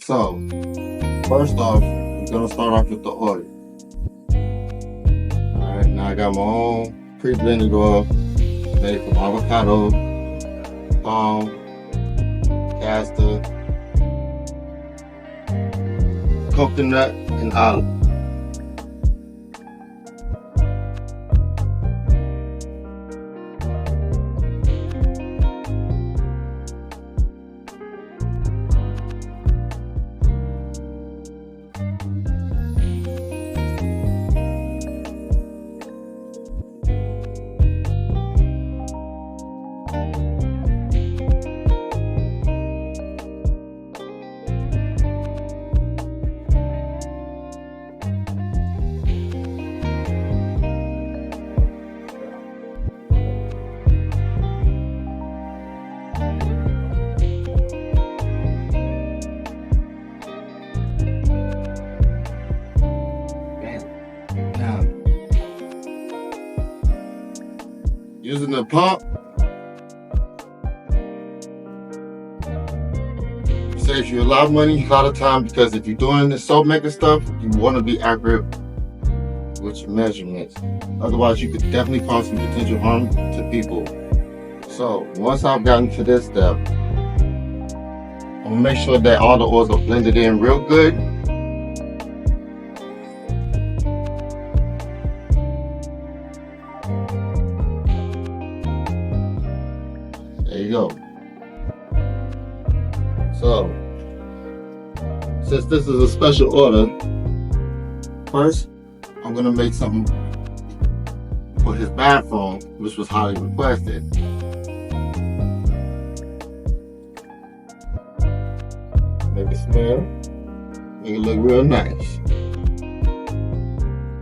So, first off, we're gonna start off with the oil. Alright, now I got my own pre-blended oil made from avocado, palm, castor, coconut, and olive. Now, using the pump, saves you a lot of money, a lot of time, because if you're doing the soap making stuff, you want to be accurate with your measurements. Otherwise, you could definitely cause some potential harm to people. So once I've gotten to this step, I'm gonna make sure that all the oils are blended in real good. There you go. So, since this is a special order, first I'm gonna make something for his bathroom, which was highly requested. Make it smell, make it look real nice.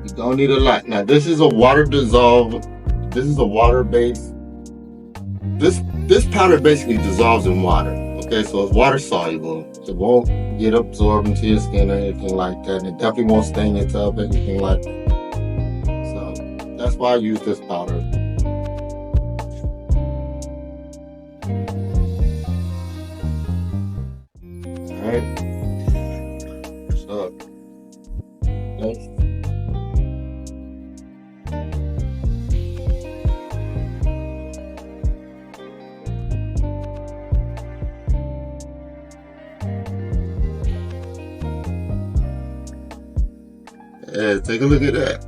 You don't need a lot. Now this is a water dissolve. This is a water based. This powder basically dissolves in water. Okay, so it's water soluble. It won't get absorbed into your skin or anything like that. And it definitely won't stain your tub or anything like that. So that's why I use this powder. Alright. So next. Yeah, take a look at that.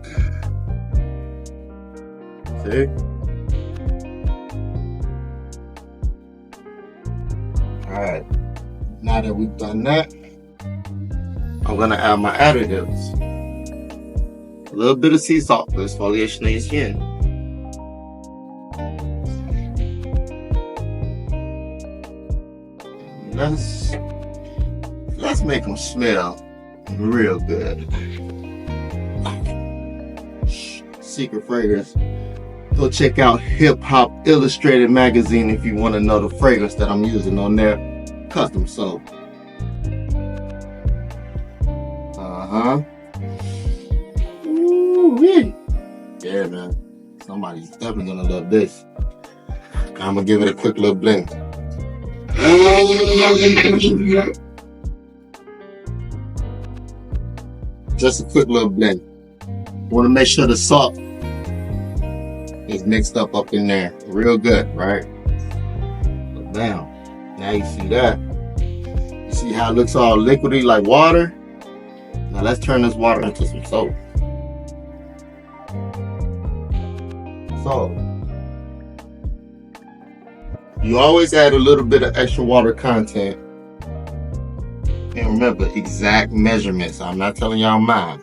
See? Alright. Now that we've done that, I'm gonna add my additives. A little bit of sea salt for exfoliation of your skin. Let's make them smell real good. Secret fragrance. Go check out Hip Hop Illustrated magazine if you want to know the fragrance that I'm using on their custom soap. Ooh-wee. Yeah, man. Somebody's definitely gonna love this. I'm gonna give it a quick little blend. Just a quick little blend. Want to make sure the salt is mixed up in there real good, right? But now you see that. You see how it looks all liquidy like water? Now let's turn this water into some soap. So you always add a little bit of extra water content. And remember, exact measurements. I'm not telling y'all mine.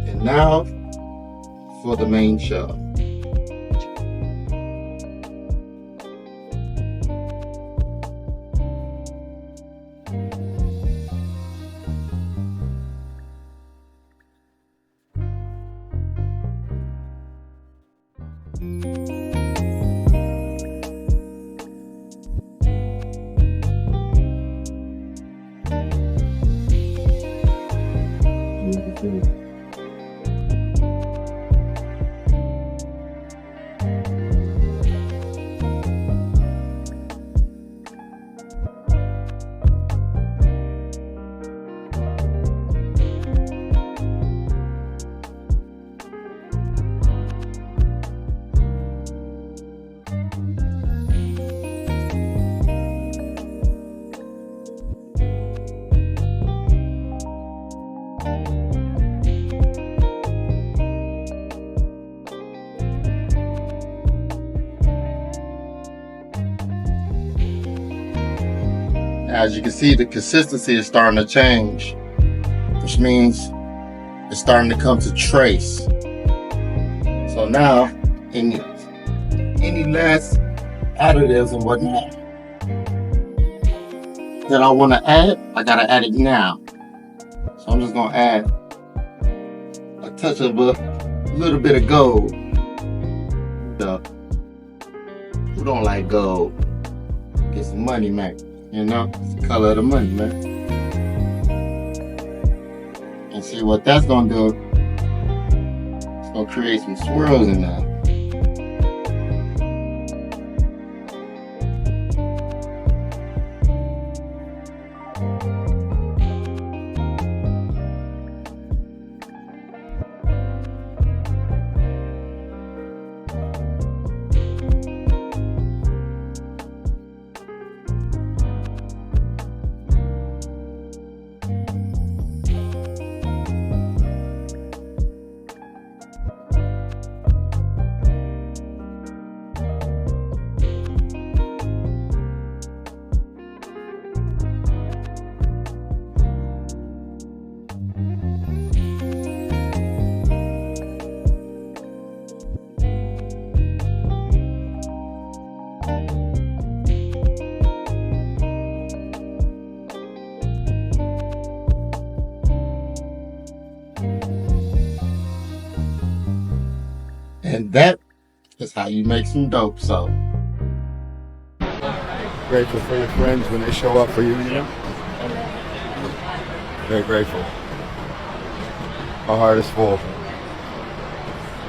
And now for the main show. As you can see, the consistency is starting to change, which means it's starting to come to trace. So now, any last additives and whatnot that I want to add, I gotta add it now. So I'm just gonna add a touch of a little bit of gold. Who don't like gold? Get some money, man. You know, it's the color of the money, man. And see what that's gonna do? It's gonna create some swirls in there. And that is how you make some dope soap. Grateful for your friends when they show up for you, you know? Very grateful. My heart is full.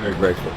Very grateful.